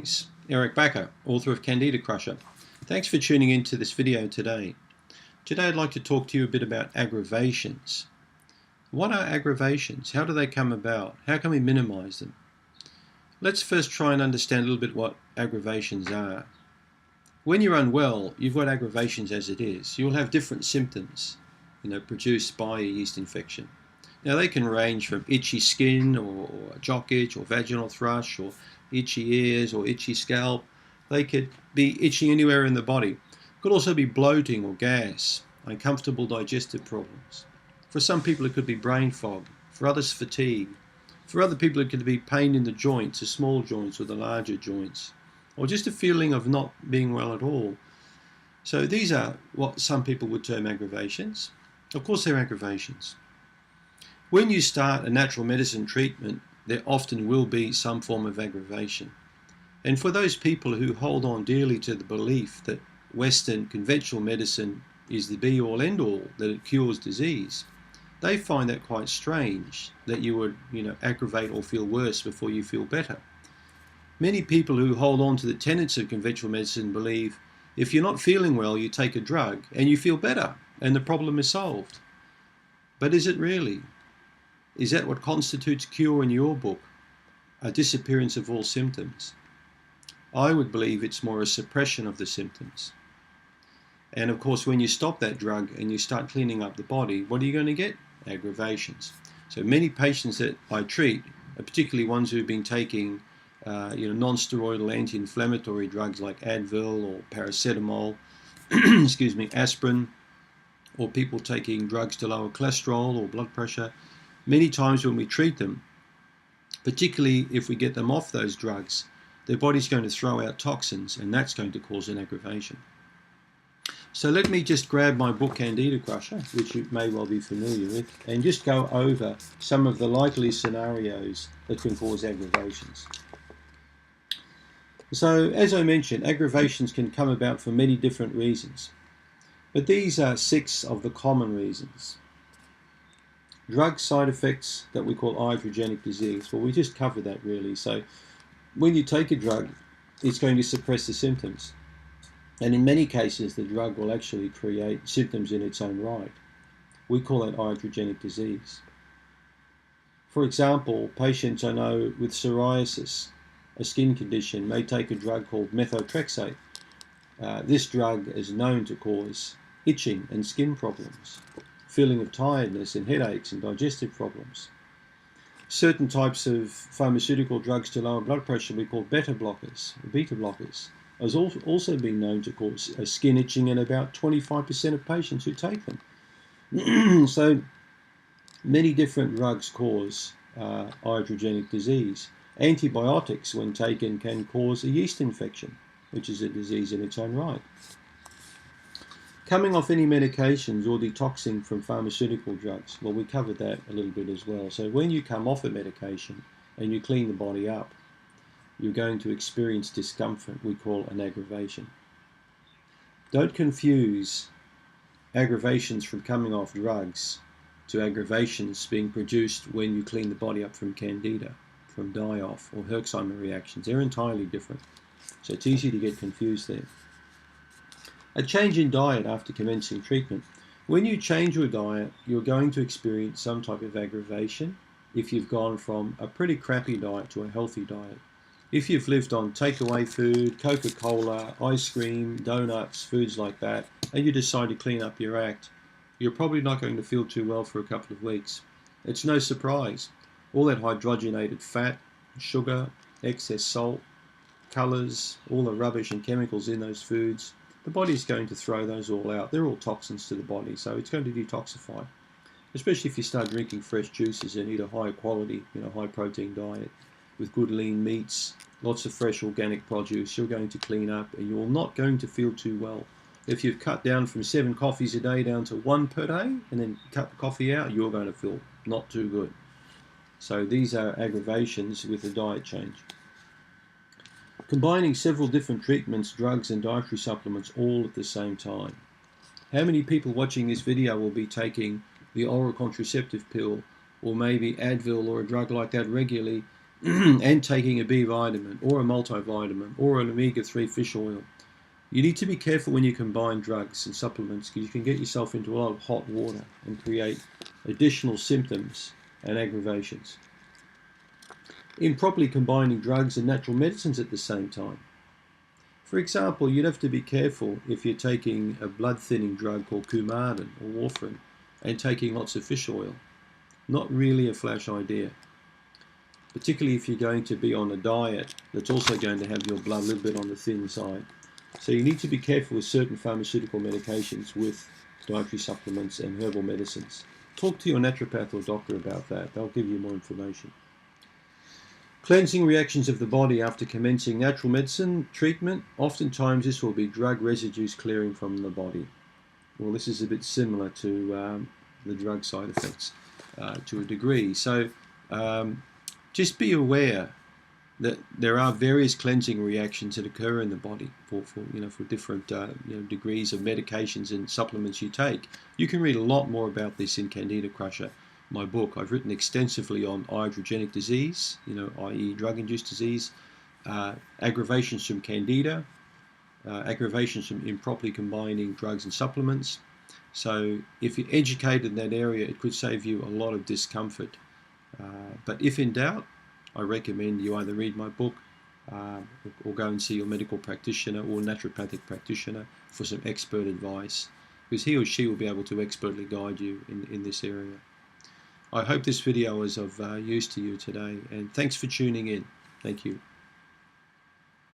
Greetings, Eric Bakker, author of Candida Crusher. Thanks for tuning in to this video today. Today I'd like to talk to you a bit about aggravations. What are aggravations? How do they come about? How can we minimize them? Let's first try and understand a little bit what aggravations are. When you're unwell, you've got aggravations as it is. You'll have different symptoms, produced by a yeast infection. Now they can range from itchy skin or jock itch or vaginal thrush or itchy ears or itchy scalp. They could be itchy anywhere in the body. It could also be bloating or gas, uncomfortable digestive problems. For some people it could be brain fog, for others fatigue. For other people it could be pain in the joints, the small joints or the larger joints, or just a feeling of not being well at all. So these are what some people would term aggravations. Of course they're aggravations. When you start a natural medicine treatment, there often will be some form of aggravation. And for those people who hold on dearly to the belief that Western conventional medicine is the be-all end-all, that it cures disease, they find that quite strange, that you would aggravate or feel worse before you feel better. Many people who hold on to the tenets of conventional medicine believe if you're not feeling well, you take a drug and you feel better and the problem is solved. But is it really? Is that what constitutes cure in your book? A disappearance of all symptoms? I would believe it's more a suppression of the symptoms. And of course, when you stop that drug and you start cleaning up the body, what are you going to get? Aggravations. So many patients that I treat, particularly ones who've been taking non-steroidal anti-inflammatory drugs like Advil or paracetamol, aspirin, or people taking drugs to lower cholesterol or blood pressure. Many times when we treat them, particularly if we get them off those drugs, their body's going to throw out toxins, and that's going to cause an aggravation. So let me just grab my book Candida Crusher, which you may well be familiar with, and just go over some of the likely scenarios that can cause aggravations. So as I mentioned, aggravations can come about for many different reasons, but these are 6 of the common reasons. Drug side effects that we call iatrogenic disease. Well, we just covered that really. So when you take a drug, it's going to suppress the symptoms. And in many cases, the drug will actually create symptoms in its own right. We call that iatrogenic disease. For example, patients I know with psoriasis, a skin condition, may take a drug called methotrexate. This drug is known to cause itching and skin problems, feeling of tiredness and headaches and digestive problems. Certain types of pharmaceutical drugs to lower blood pressure we call beta blockers, has also been known to cause skin itching in about 25% of patients who take them. So many different drugs cause iatrogenic disease. Antibiotics, when taken, can cause a yeast infection, which is a disease in its own right. Coming off any medications or detoxing from pharmaceutical drugs, well, we covered that a little bit as well. So when you come off a medication and you clean the body up, you're going to experience discomfort we call an aggravation. Don't confuse aggravations from coming off drugs to aggravations being produced when you clean the body up from Candida, from die-off or Herxheimer reactions. They're entirely different. So it's easy to get confused there. A change in diet after commencing treatment. When you change your diet, you're going to experience some type of aggravation if you've gone from a pretty crappy diet to a healthy diet. If you've lived on takeaway food, Coca-Cola, ice cream, donuts, foods like that, and you decide to clean up your act, you're probably not going to feel too well for a couple of weeks. It's no surprise. All that hydrogenated fat, sugar, excess salt, colours, all the rubbish and chemicals in those foods, the body's going to throw those all out. They're all toxins to the body, so it's going to detoxify. Especially if you start drinking fresh juices and eat a high quality, high protein diet with good lean meats, lots of fresh organic produce, you're going to clean up and you're not going to feel too well. If you've cut down from 7 coffees a day down to 1 per day and then cut the coffee out, you're going to feel not too good. So these are aggravations with a diet change. Combining several different treatments, drugs and dietary supplements all at the same time. How many people watching this video will be taking the oral contraceptive pill or maybe Advil or a drug like that regularly and taking a B vitamin or a multivitamin or an omega-3 fish oil, you need to be careful when you combine drugs and supplements, because you can get yourself into a lot of hot water and create additional symptoms and aggravations. Improperly combining drugs and natural medicines at the same time. For example, you'd have to be careful if you're taking a blood-thinning drug called Coumadin or warfarin and taking lots of fish oil. Not really a flash idea, particularly if you're going to be on a diet that's also going to have your blood a little bit on the thin side. So you need to be careful with certain pharmaceutical medications with dietary supplements and herbal medicines. Talk to your naturopath or doctor about that. They'll give you more information. Cleansing reactions of the body after commencing natural medicine treatment. Oftentimes this will be drug residues clearing from the body. Well, this is a bit similar to the drug side effects to a degree. So just be aware that there are various cleansing reactions that occur in the body for different degrees of medications and supplements you take. You can read a lot more about this in Candida Crusher, my book. I've written extensively on iatrogenic disease, i.e. drug-induced disease, aggravations from Candida, aggravations from improperly combining drugs and supplements. So if you're educated in that area, it could save you a lot of discomfort. But if in doubt, I recommend you either read my book or go and see your medical practitioner or naturopathic practitioner for some expert advice, because he or she will be able to expertly guide you in this area. I hope this video was of use to you today, and thanks for tuning in. Thank you.